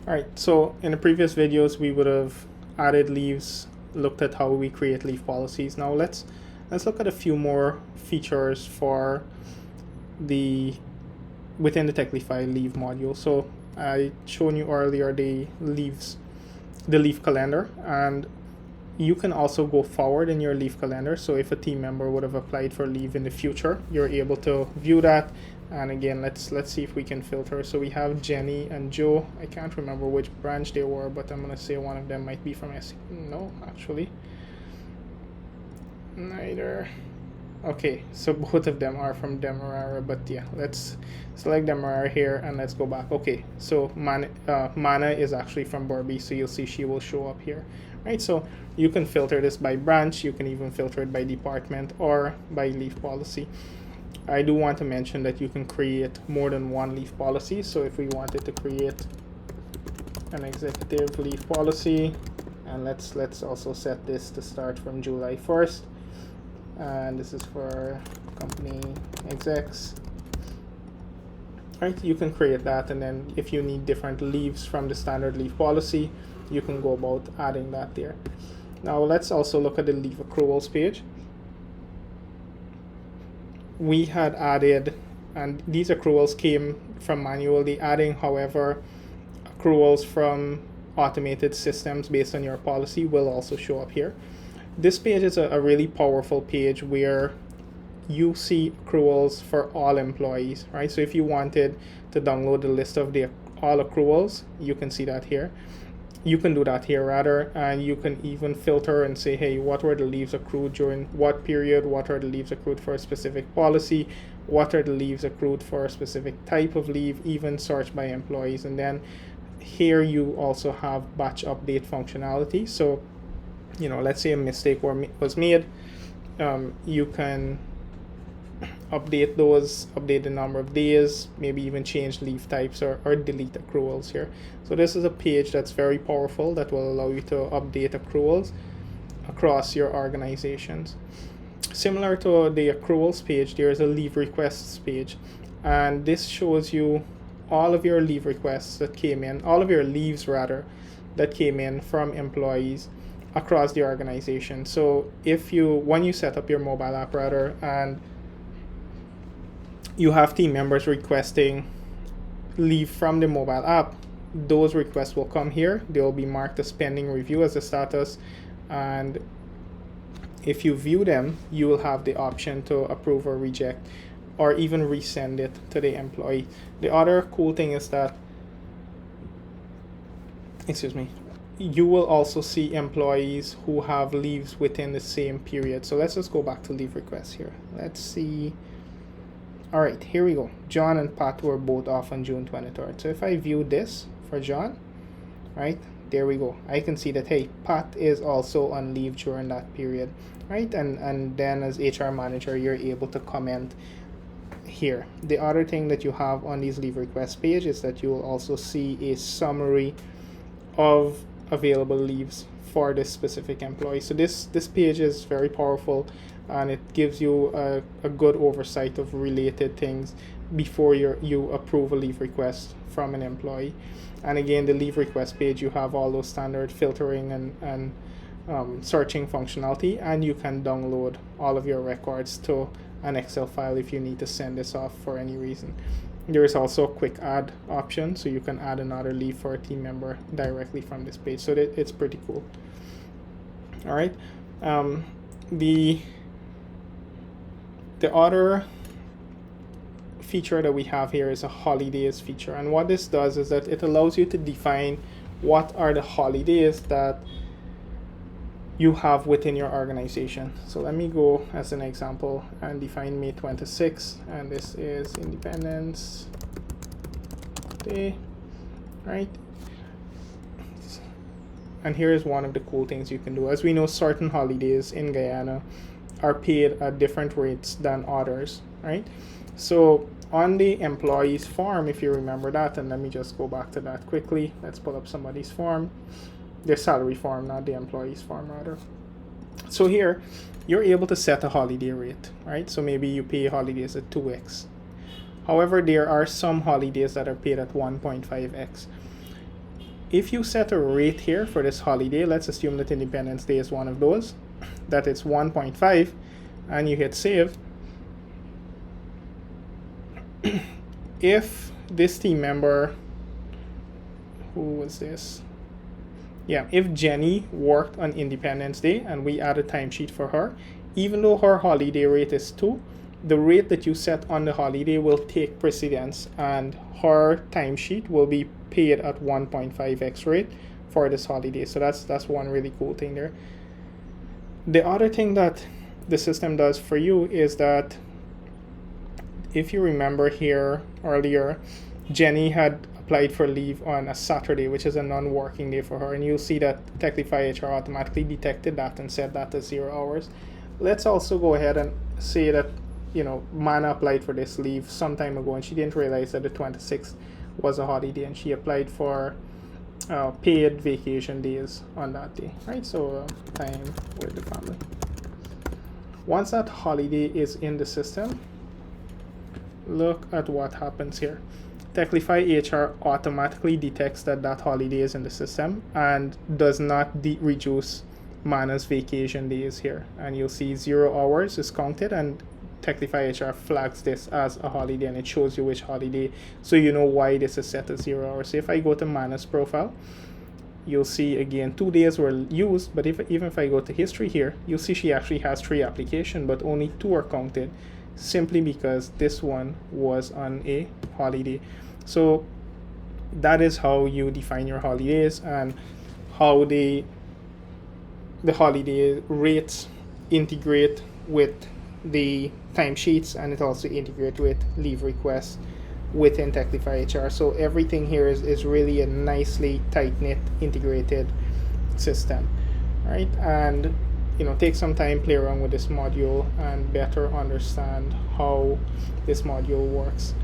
All right, so in the previous videos, we would have added leaves, looked at how we create leave policies. Now let's look at a few more features for the within the Techlify leave module. So I shown you earlier the leave calendar, and you can also go forward in your leave calendar. So if a team member would have applied for leave in the future, you're able to view that. And again, let's see if we can filter. So we have Jenny and Joe. I can't remember which branch they were, but I'm gonna say one of them might be from S. No, actually, neither. Okay, so both of them are from Demerara, but yeah, let's select Demerara here and let's go back. Okay, so Mana is actually from Burby, so you'll see she will show up here, right? So you can filter this by branch, you can even filter it by department or by leave policy. I do want to mention that you can create more than one leave policy. So if we wanted to create an executive leave policy, and let's also set this to start from July 1st. And this is for company execs. Right, you can create that, and then if you need different leaves from the standard leave policy, you can go about adding that there. Now let's also look at the leave accruals page. We had added, and these accruals came from manually adding, however, accruals from automated systems based on your policy will also show up here. This page is a really powerful page where you see accruals for all employees, right? So if you wanted to download the list of the all accruals, you can see that here. You can do that here rather, and you can even filter and say, hey, what were the leaves accrued during what period? What are the leaves accrued for a specific policy? What are the leaves accrued for a specific type of leave? Even search by employees. And then here you also have batch update functionality. So, you know, let's say a mistake was made. You can update the number of days, maybe even change leave types or delete accruals here. So this is a page that's very powerful that will allow you to update accruals across your organizations. Similar to the accruals page, there's a leave requests page, and this shows you all of your leave requests that came in, all of your leaves rather, that came in from employees across the organization. So when you set up your mobile app rather, and you have team members requesting leave from the mobile app, those requests will come here. They will be marked as pending review as a status, and if you view them, you will have the option to approve or reject or even resend it to the employee. The other cool thing is that, you will also see employees who have leaves within the same period. So let's just go back to leave requests here. Let's see. All right, here we go. John and Pat were both off on June 23rd. So if I view this for John, right, there we go. I can see that, hey, Pat is also on leave during that period, right? And then as HR manager, you're able to comment here. The other thing that you have on these leave request page is that you will also see a summary of available leaves for this specific employee. So this page is very powerful, and it gives you a good oversight of related things before you approve a leave request from an employee. And again, the leave request page, you have all those standard filtering and searching functionality, and you can download all of your records to an Excel file if you need to send this off for any reason. There is also a quick add option, so you can add another leave for a team member directly from this page. So it's pretty cool. All right. The other feature that we have here is a holidays feature, and what this does is that it allows you to define what are the holidays that you have within your organization. So let me go as an example and define May 26th, and this is Independence Day, right? And here is one of the cool things you can do. As we know, certain holidays in Guyana are paid at different rates than others, right? So on the employees form, if you remember that, and let me just go back to that quickly. Let's pull up somebody's form, their salary form, not the employees form rather. So here, you're able to set a holiday rate, right? So maybe you pay holidays at 2x. However, there are some holidays that are paid at 1.5x. if you set a rate here for this holiday, let's assume that Independence Day is one of those, that it's 1.5, and you hit save, if this team member, who was this? Yeah, if Jenny worked on Independence Day and we add a timesheet for her, even though her holiday rate is 2, the rate that you set on the holiday will take precedence, and her timesheet will be paid at 1.5x rate for this holiday. So that's one really cool thing there. The other thing that the system does for you is that, if you remember here earlier, Jenny had applied for leave on a Saturday, which is a non-working day for her, and you'll see that Techlify HR automatically detected that and set that to 0 hours. Let's also go ahead and say that, you know, Mana applied for this leave some time ago and she didn't realize that the 26th was a holiday, and she applied for paid vacation days on that day, right? So time with the family. Once that holiday is in the system, look at what happens here. Techlify HR automatically detects that that holiday is in the system and does not reduce Mana's vacation days here. And you'll see 0 hours is counted, and Techlify HR flags this as a holiday, and it shows you which holiday, so you know why this is set as 0 hours. So if I go to Mana's profile, you'll see again 2 days were used, but even if I go to history here, you'll see she actually has 3 applications, but only 2 are counted, simply because this one was on a holiday. So that is how you define your holidays, and how the holiday rates integrate with the timesheets, and it also integrates with leave requests within Techlify HR. So everything here is really a nicely tight-knit integrated system, right? And you know, take some time, play around with this module, and better understand how this module works.